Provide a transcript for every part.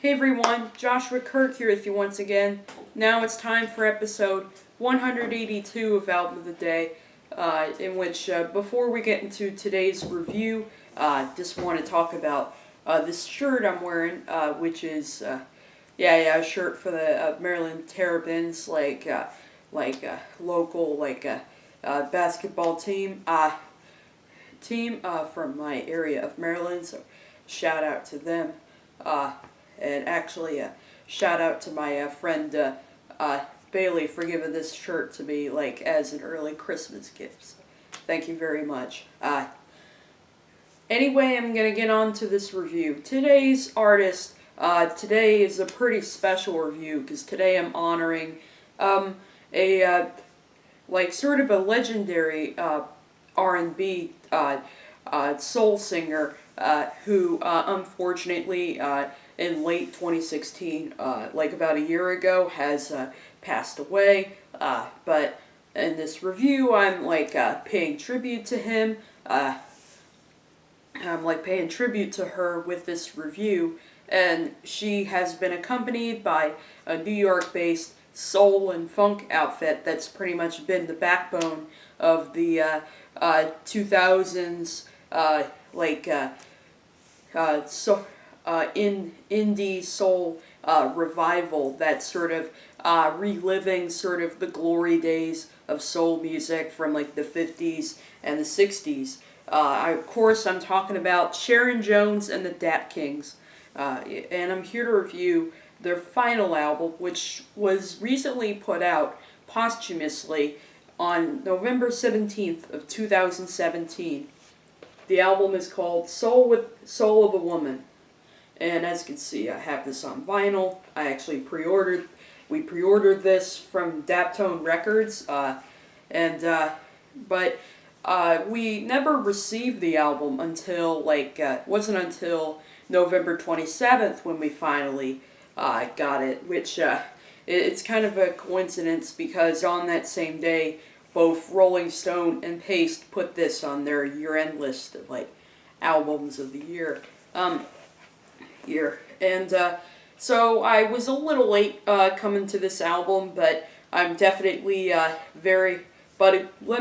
Hey everyone, Joshua Kirk here with you once again. Now it's time for episode 182 of Album of the Day, in which, before we get into today's review, just want to talk about this shirt I'm wearing, which is, a shirt for the Maryland Terrapins, local, basketball team, from my area of Maryland, so shout out to them. And actually, shout out to my friend Bailey for giving this shirt to me, as an early Christmas gift. So, thank you very much. Anyway, I'm gonna get on to this review. Today's artist, today is a pretty special review because today I'm honoring sort of a legendary R&B soul singer who unfortunately in late 2016, about a year ago, has passed away. But in this review, I'm paying tribute to him. I'm paying tribute to her with this review, and she has been accompanied by a New York-based soul and funk outfit that's pretty much been the backbone of the 2000s indie soul revival that's sort of reliving sort of the glory days of soul music from the 50s and the 60s. Of course, I'm talking about Sharon Jones and the Dap-Kings, and I'm here to review their final album, which was recently put out posthumously on November 17th of 2017. The album is called Soul of a Woman. And as you can see, I have this on vinyl. I actually we pre-ordered this from Dap-Tone Records, but we never received the album until, wasn't until November 27th when we finally got it, which, it's kind of a coincidence because on that same day, both Rolling Stone and Paste put this on their year-end list of, albums of the year. And so I was a little late coming to this album, but I'm definitely let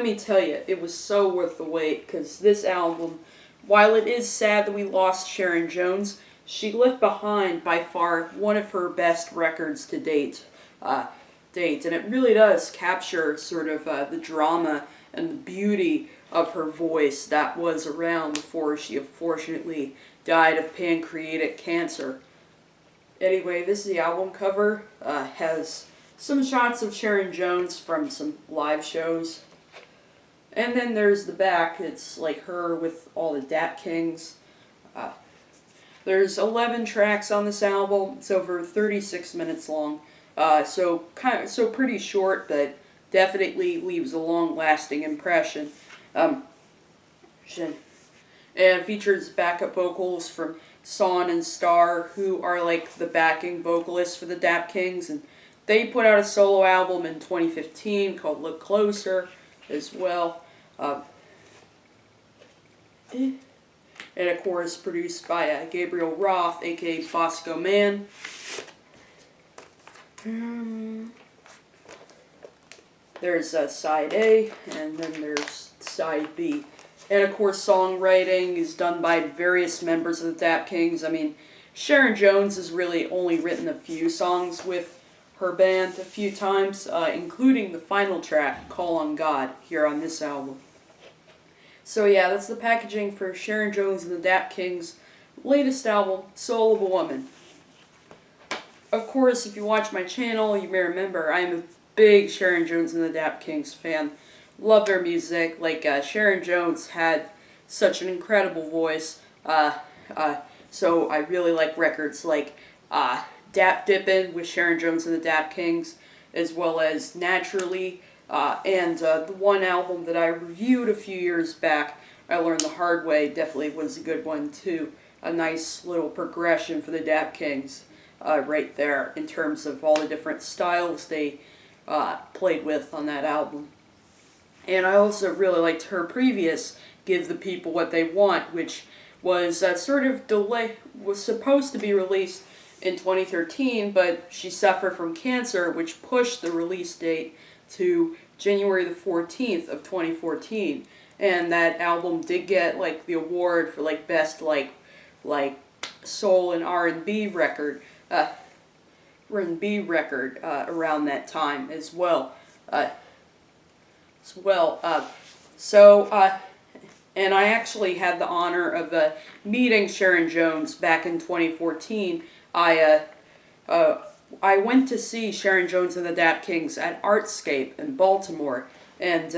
me tell you, it was so worth the wait, because this album, while it is sad that we lost Sharon Jones, she left behind by far one of her best records to date, and it really does capture sort of the drama and the beauty of her voice that was around before she unfortunately died of pancreatic cancer. Anyway, this is the album cover. Has some shots of Sharon Jones from some live shows. And then there's the back. It's her with all the Dap-Kings. There's 11 tracks on this album. It's over 36 minutes long. So pretty short, but definitely leaves a long-lasting impression. And features backup vocals from Son and Star, who are the backing vocalists for the Dap-Kings, and they put out a solo album in 2015 called Look Closer as well. And of course produced by Gabriel Roth, aka Bosco Man. There's side A, and then there's side B. And of course, songwriting is done by various members of the Dap-Kings. I mean, Sharon Jones has really only written a few songs with her band a few times, including the final track, Call on God, here on this album. So yeah, that's the packaging for Sharon Jones and the Dap-Kings' latest album, Soul of a Woman. Of course, if you watch my channel, you may remember I'm a big Sharon Jones and the Dap-Kings fan. Love their music. Sharon Jones had such an incredible voice. So I really like records like Dap Dippin' with Sharon Jones and the Dap-Kings, as well as Naturally, and the one album that I reviewed a few years back, I Learned the Hard Way, definitely was a good one too. A nice little progression for the Dap-Kings right there in terms of all the different styles they played with on that album. And I also really liked her previous Give the People What They Want, which was was supposed to be released in 2013, but she suffered from cancer, which pushed the release date to January the 14th of 2014. And that album did get like the award for like best like soul and R&B record, around that time as well. And I actually had the honor of meeting Sharon Jones back in 2014. I went to see Sharon Jones and the Dap-Kings at Artscape in Baltimore, and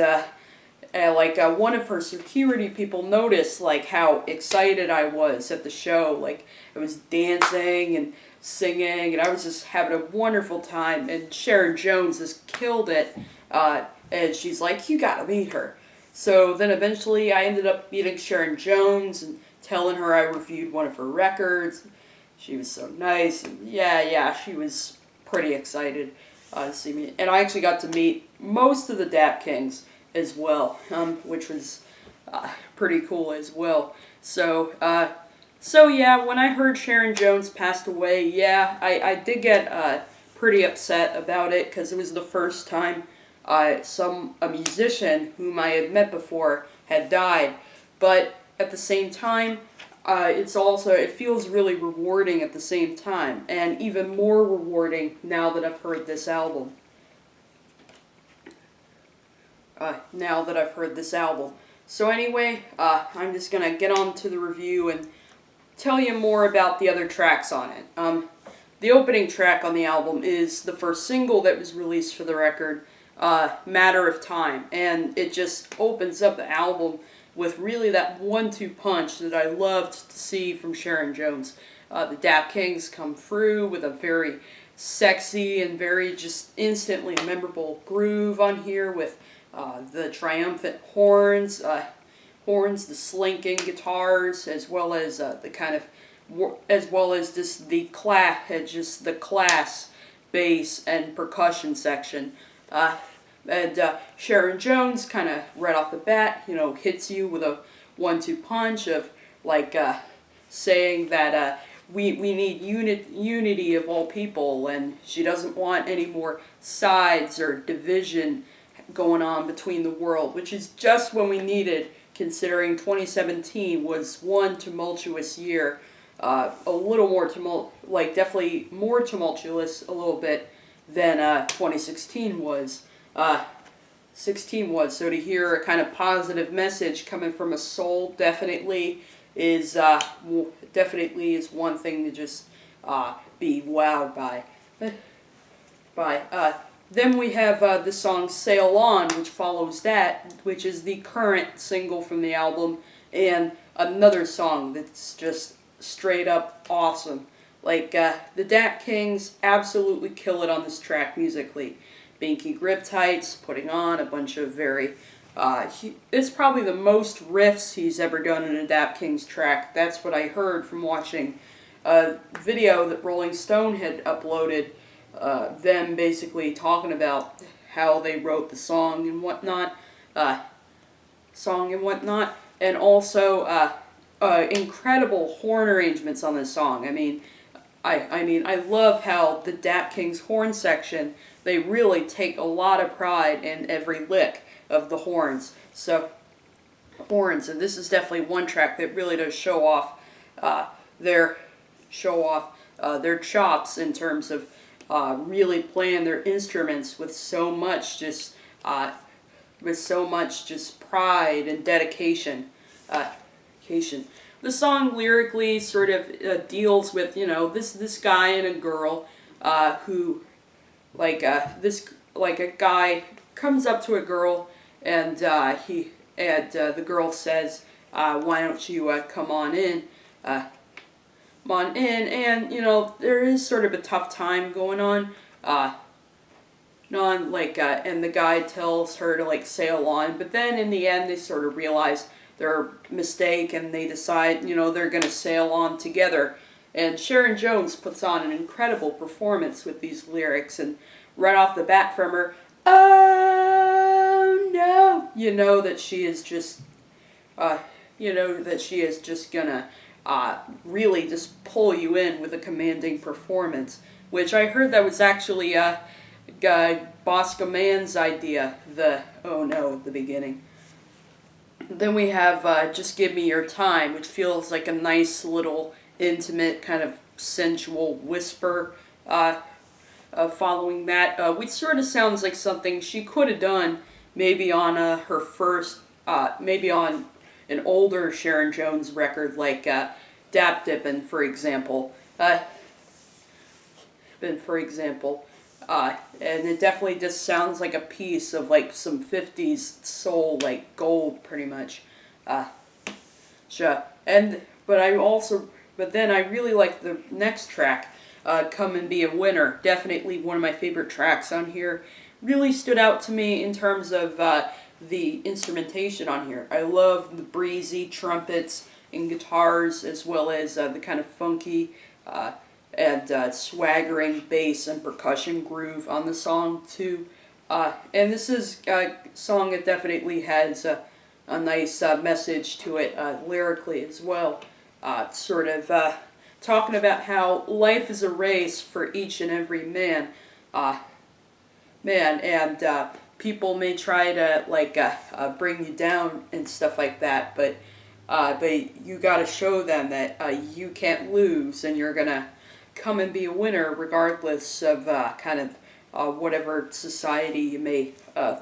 one of her security people noticed like how excited I was at the show. Like I was dancing and singing, and I was just having a wonderful time. And Sharon Jones just killed it, and she's like, "You gotta meet her." So then eventually I ended up meeting Sharon Jones and telling her I reviewed one of her records. She was so nice, and she was pretty excited to see me. And I actually got to meet most of the Dap-Kings as well, which was pretty cool as well. So when I heard Sharon Jones passed away, I did get pretty upset about it, because it was the first time a musician whom I had met before had died. But at the same time, it feels really rewarding at the same time, and even more rewarding now that I've heard this album. So anyway, I'm just going to get on to the review and tell you more about the other tracks on it. The opening track on the album is the first single that was released for the record, Matter of Time, and it just opens up the album with really that 1-2 punch that I loved to see from Sharon Jones. The Dap-Kings come through with a very sexy and very just instantly memorable groove on here, with the triumphant horns, the slinking guitars, as well as just the class bass and percussion section. Sharon Jones kind of right off the bat, hits you with a 1-2 punch of saying that we need unity of all people, and she doesn't want any more sides or division going on between the world, which is just when we needed, considering 2017 was one tumultuous year, a little more definitely more tumultuous a little bit than 2016 was. 16 was. So to hear a kind of positive message coming from a soul definitely is one thing to just be wowed by. Then we have the song Sail On, which follows that, which is the current single from the album, and another song that's just straight up awesome. The Dap-Kings absolutely kill it on this track musically. Binky Grip Tights, putting on a bunch of it's probably the most riffs he's ever done in a Dap-Kings track. That's what I heard from watching a video that Rolling Stone had uploaded, them basically talking about how they wrote the song and whatnot, and also incredible horn arrangements on this song. I love how the Dap-Kings horn section, they really take a lot of pride in every lick of the horns. And this is definitely one track that really does show off their chops in terms of really playing their instruments with so much just pride and dedication. The song lyrically sort of deals with this guy and a girl who a guy comes up to a girl, and the girl says, "Why don't you come on in?" And there is sort of a tough time going on. And the guy tells her to sail on, but then in the end they sort of realize their mistake, and they decide they're going to sail on together. And Sharon Jones puts on an incredible performance with these lyrics, and right off the bat from her, "Oh no," that she is just gonna really just pull you in with a commanding performance, which I heard that was actually Bosco Mann's idea, the "Oh no" at the beginning. Then we have Just Give Me Your Time, which feels like a nice little intimate kind of sensual whisper following that, which sort of sounds like something she could have done maybe on her first, maybe on an older Sharon Jones record like Dap-Dippin', for example. And it definitely just sounds like a piece of like some 50s soul, like gold, pretty much. Sure. But then I really like the next track, Come and Be a Winner. Definitely one of my favorite tracks on here. Really stood out to me in terms of the instrumentation on here. I love the breezy trumpets and guitars, as well as the kind of funky and swaggering bass and percussion groove on the song too. And this is a song that definitely has a nice message to it lyrically as well. Sort of talking about how life is a race for each and every man. And people may try to bring you down and stuff like that, but you got to show them that you can't lose, and you're gonna come and be a winner regardless of whatever society you may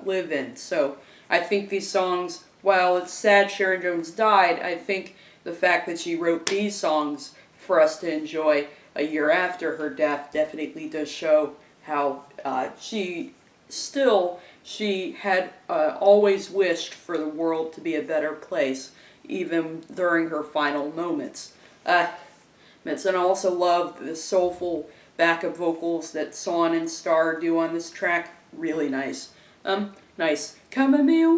live in. So I think these songs, while it's sad Sharon Jones died, I think the fact that she wrote these songs for us to enjoy a year after her death definitely does show how she had always wished for the world to be a better place, even during her final moments. And I also love the soulful backup vocals that Son and Star do on this track. Really nice. Nice. Come and be a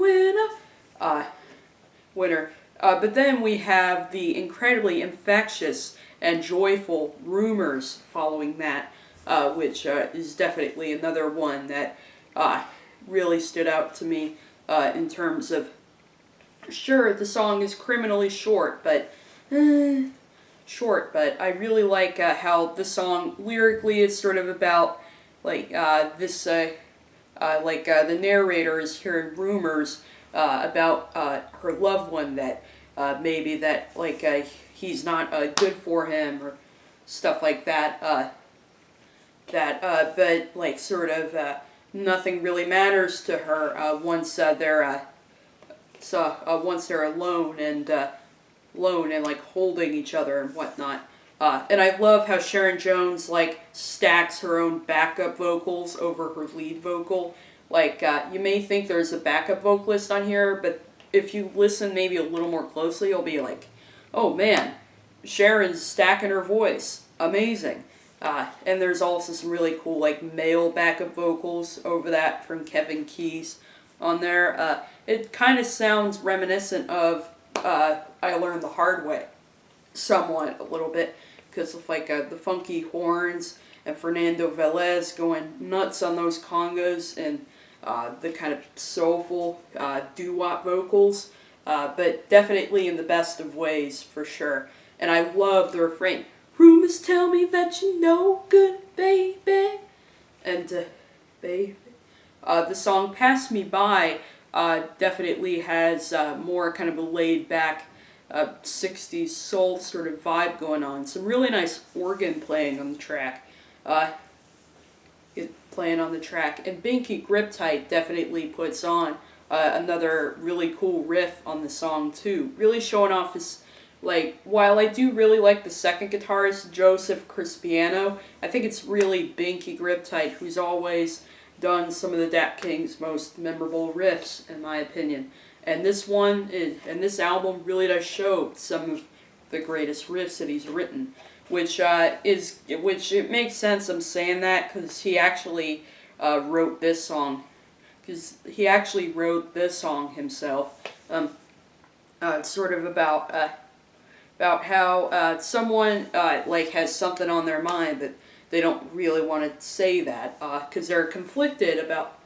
winner. But then we have the incredibly infectious and joyful Rumors following that, which is definitely another one that really stood out to me in terms of, sure, the song is criminally short, but I really like how the song lyrically is sort of about like the narrator is hearing rumors about her loved one that maybe that he's not good for him or stuff like that. But sort of nothing really matters to her once they're alone and holding each other and whatnot. And I love how Sharon Jones stacks her own backup vocals over her lead vocal. You may think there's a backup vocalist on here, but if you listen maybe a little more closely, you'll be like, oh man, Sharon's stacking her voice. Amazing. And there's also some really cool male backup vocals over that from Kevin Keys on there. It kind of sounds reminiscent of I Learned the Hard Way, somewhat, a little bit, because of the funky horns and Fernando Velez going nuts on those congas and the kind of soulful doo-wop vocals, but definitely in the best of ways, for sure. And I love the refrain, rumors tell me that you're no good, baby. And, baby. The song Pass Me By definitely has more kind of a laid-back 60s soul sort of vibe going on. Some really nice organ playing on the track. And Binky Grip Tight definitely puts on another really cool riff on the song too. Really showing off his, while I do really like the second guitarist, Joseph Crispiano, I think it's really Binky Grip Tight who's always done some of the Dap-Kings' most memorable riffs, in my opinion. And this album really does show some of the greatest riffs that he's written, which it makes sense I'm saying that because he actually wrote this song. Because he actually wrote this song himself. It's sort of about how someone has something on their mind, but they don't really want to say that because they're conflicted about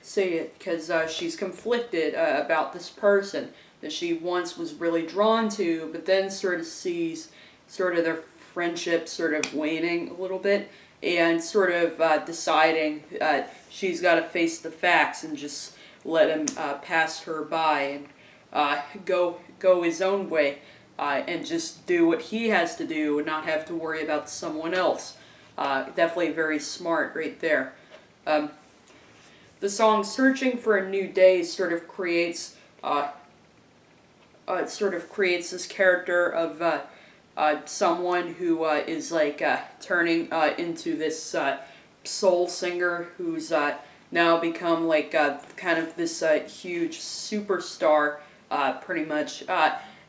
say it because she's conflicted about this person, that she once was really drawn to, but then sort of sees sort of their friendship sort of waning a little bit, and sort of deciding she's got to face the facts and just let him pass her by and go his own way, and just do what he has to do and not have to worry about someone else. Definitely very smart right there. The song "Searching for a New Day" sort of creates this character of someone who is like turning into this soul singer who's now become like kind of this huge superstar, pretty much,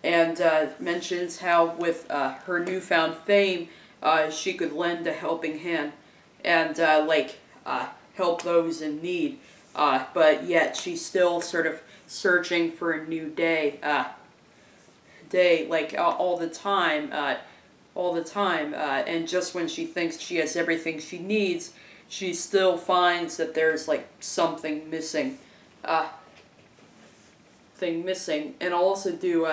and mentions how with her newfound fame, she could lend a helping hand and help those in need, but yet she's still sort of searching for a new day, all the time, and just when she thinks she has everything she needs, she still finds that there's like something missing, and also do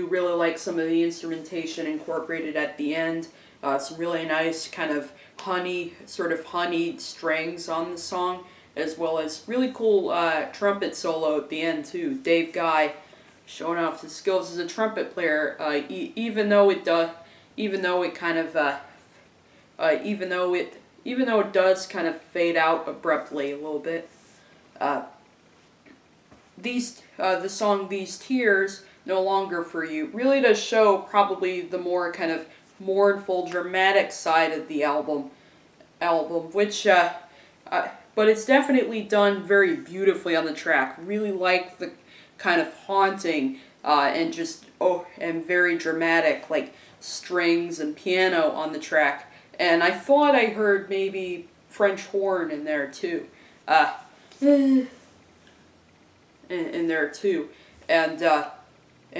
really like some of the instrumentation incorporated at the end. Some really nice kind of honeyed strings on the song, as well as really cool trumpet solo at the end too. Dave Guy showing off his skills as a trumpet player, even though it does kind of fade out abruptly a little bit. The song "These Tears No Longer for You" really does show probably the more kind of mournful, dramatic side of the album, which but it's definitely done very beautifully on the track. Really like the kind of haunting and very dramatic like strings and piano on the track. And I thought I heard maybe French horn in there too. And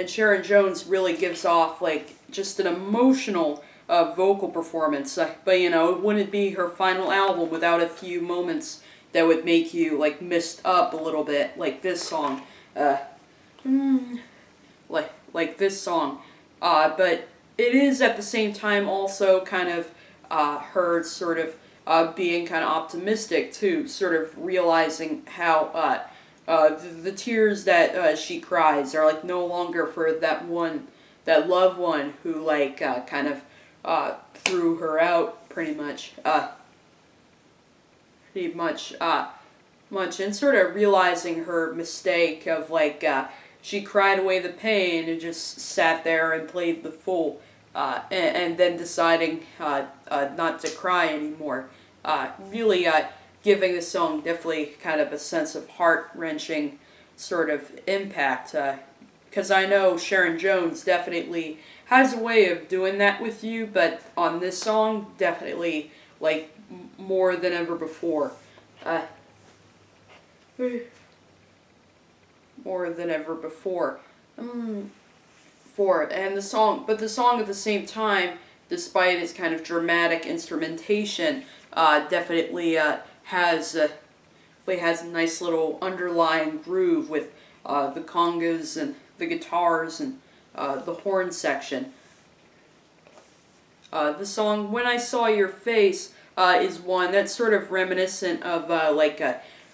Sharon Jones really gives off like just an emotional vocal performance. But it wouldn't be her final album without a few moments that would make you like mist up a little bit, like this song, like this song. But it is at the same time also kind of her sort of being kind of optimistic too, sort of realizing how the tears that she cries are like no longer for that loved one who like kind of threw her out pretty much, and sort of realizing her mistake of like she cried away the pain and just sat there and played the fool, and then deciding not to cry anymore. Really giving the song definitely kind of a sense of heart-wrenching sort of impact. Because I know Sharon Jones definitely has a way of doing that with you, but on this song, definitely like more than ever before. More than ever before. And the song at the same time, despite its kind of dramatic instrumentation, definitely has a nice little underlying groove with the congas and the guitars and the horn section. The song "When I Saw Your Face" is one that's sort of reminiscent of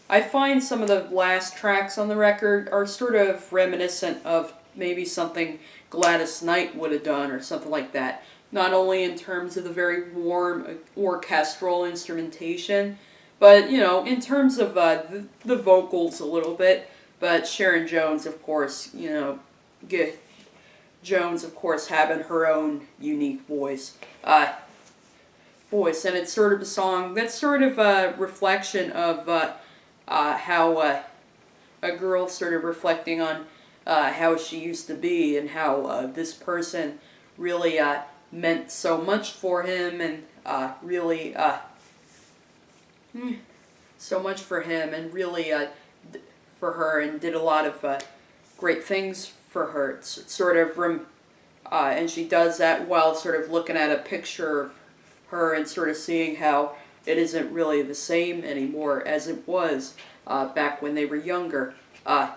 I find some of the last tracks on the record are sort of reminiscent of maybe something Gladys Knight would have done or something like that. Not only in terms of the very warm orchestral instrumentation, but in terms of the vocals a little bit. But Sharon Jones, of course, having her own unique voice, and it's sort of a song that's sort of a reflection of how a girl sort of reflecting on how she used to be and how this person really meant so much for him and really so much for him and really for her and did a lot of great things for her. It's sort of and she does that while sort of looking at a picture of her and sort of seeing how it isn't really the same anymore as it was back when they were younger. uh,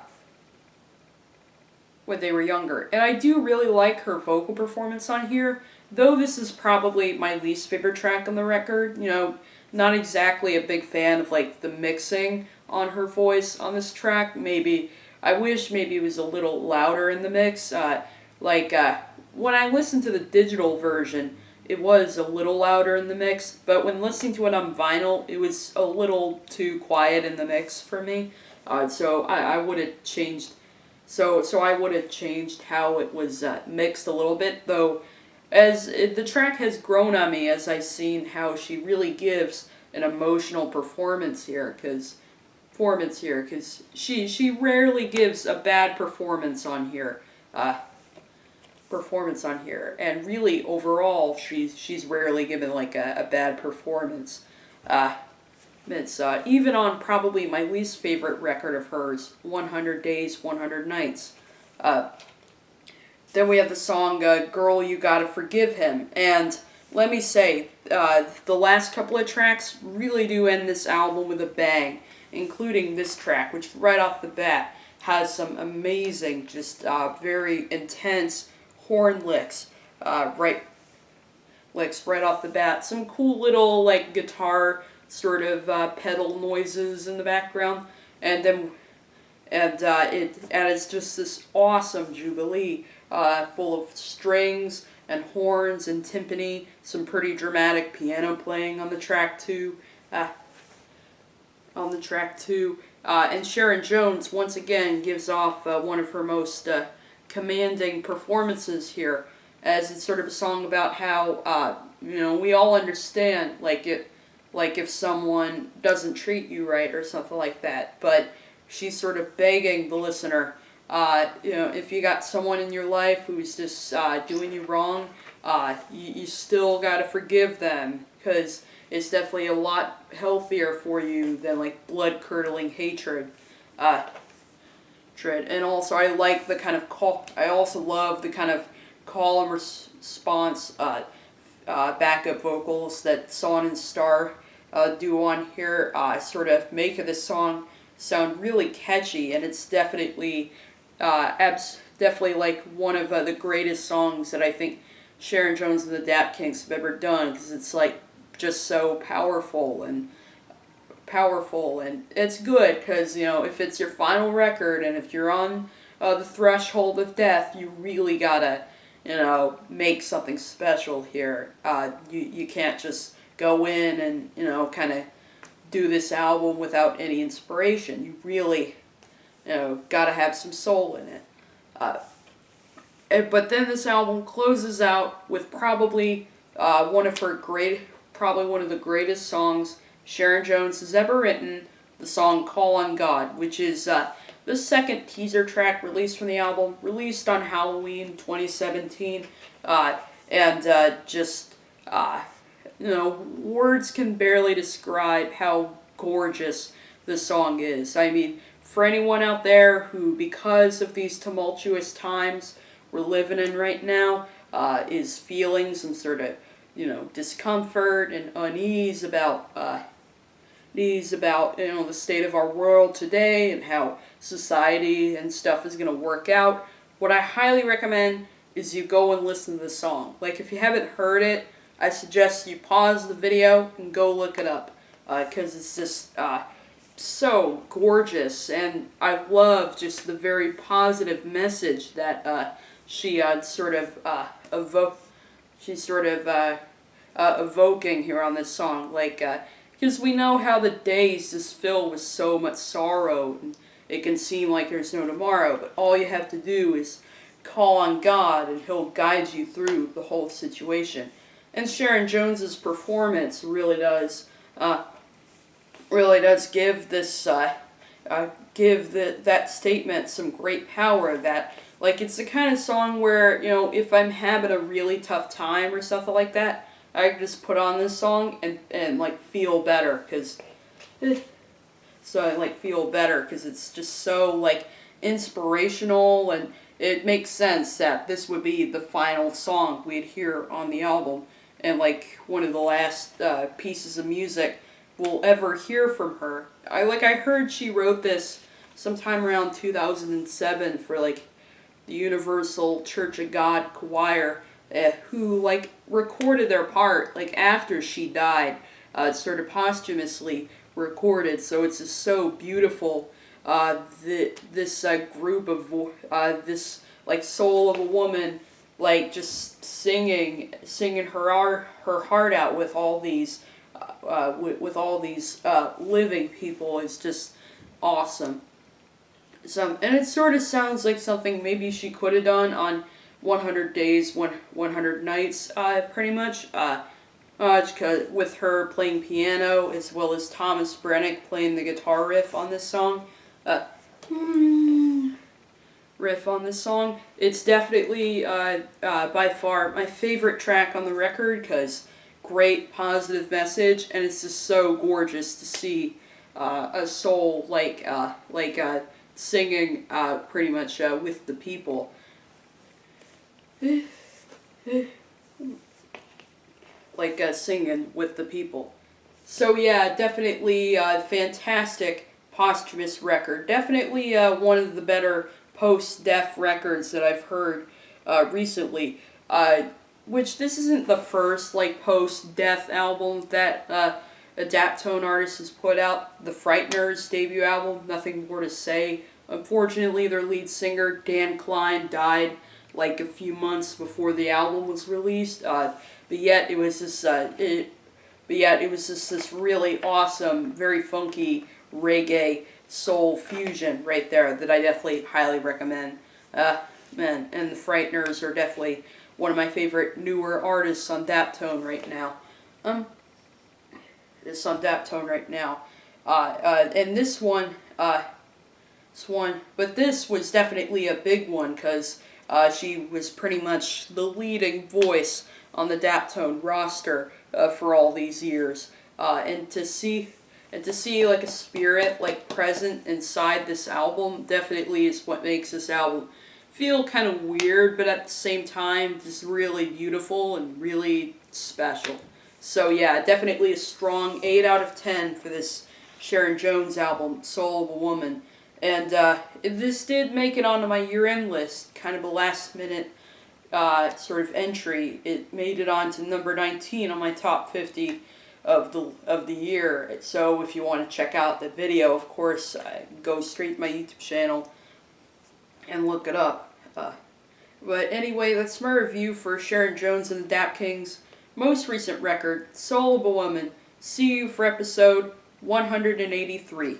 when they were younger. And I do really like her vocal performance on here, though this is probably my least favorite track on the record. You know, not exactly a big fan of like the mixing on her voice on this track. Maybe, I wish maybe it was a little louder in the mix. When I listened to the digital version, it was a little louder in the mix, but when listening to it on vinyl, it was a little too quiet in the mix for me. So I would have changed. So I would have changed how it was mixed a little bit, though. The track has grown on me as I've seen how she really gives an emotional performance here, because she rarely gives a bad performance on here. And really overall she's rarely given like a bad performance. It's even on probably my least favorite record of hers, 100 Days, 100 Nights. Then we have the song Girl, You Gotta Forgive Him. And let me say, the last couple of tracks really do end this album with a bang, including this track, which right off the bat has some amazing, just very intense horn licks right off the bat. Some cool little like guitar sort of pedal noises in the background, and it's just this awesome jubilee full of strings and horns and timpani, some pretty dramatic piano playing on the track too. And Sharon Jones once again gives off one of her most commanding performances here, as it's sort of a song about how we all understand like if someone doesn't treat you right or something like that, but she's sort of begging the listener, if you got someone in your life who's just doing you wrong, you still gotta forgive them, because it's definitely a lot healthier for you than like blood-curdling hatred. And also I like the kind of I also love the kind of call and response backup vocals that Son and Star do on here. Sort of make this song sound really catchy, and it's definitely definitely like one of the greatest songs that I think Sharon Jones and the Dap-Kings have ever done, because it's like just so powerful, and it's good because if it's your final record and if you're on the threshold of death, you really gotta make something special here. You can't just go in and kind of do this album without any inspiration. You really gotta have some soul in it. But then this album closes out with probably one of the greatest songs Sharon Jones has ever written, the song Call on God, which is the second teaser track released from the album, released on Halloween 2017, words can barely describe how gorgeous this song is. I mean, for anyone out there who, because of these tumultuous times we're living in right now, is feeling some sort of discomfort and unease about the state of our world today and how society and stuff is going to work out, what I highly recommend is you go and listen to the song. Like, if you haven't heard it, I suggest you pause the video and go look it up, because it's just so gorgeous, and I love just the very positive message that she's evoking here on this song. Because we know how the days just fill with so much sorrow, and it can seem like there's no tomorrow, but all you have to do is call on God and He'll guide you through the whole situation. And Sharon Jones's performance really does give this that statement some great power. That it's the kind of song where if I'm having a really tough time or something like that, I can just put on this song and feel better, because it's just so inspirational, and it makes sense that this would be the final song we'd hear on the album, and one of the last pieces of music we'll ever hear from her. I heard she wrote this sometime around 2007 for like the Universal Church of God Choir, who like recorded their part like after she died, sort of posthumously recorded. So it's just so beautiful. This group of this like soul of a woman, like just singing her heart out with all these with all these living people is just awesome. And it sort of sounds like something maybe she could have done on 100 Days, 100 Nights, pretty much. With her playing piano as well as Thomas Brennick playing the guitar riff on this song. It's definitely by far my favorite track on the record because great positive message, and it's just so gorgeous to see a soul singing pretty much with the people. Singing with the people. So yeah, definitely fantastic posthumous record. Definitely one of the better post-death records that I've heard recently. Which this isn't the first like post-death album that a Dap-Tone artist has put out. The Frighteners' debut album, Nothing More to Say. Unfortunately, their lead singer Dan Klein died like a few months before the album was released. But yet it was just this really awesome, very funky reggae soul fusion right there that I definitely highly recommend. And the Frighteners are definitely one of my favorite newer artists on Dap-Tone right now. It's on Dap-Tone right now. And this one, but this was definitely a big one because she was pretty much the leading voice on the Dap-Tone roster for all these years. And to see like a spirit like present inside this album definitely is what makes this album feel kind of weird, but at the same time just really beautiful and really special. So yeah, definitely a strong 8 out of 10 for this Sharon Jones album, Soul of a Woman. And this did make it onto my year-end list, kind of a last-minute sort of entry. It made it onto number 19 on my top 50 of the year. So if you want to check out the video, of course, go straight to my YouTube channel and look it up. But anyway, that's my review for Sharon Jones and the Dap-Kings' most recent record, Soul of a Woman. See you for episode 183.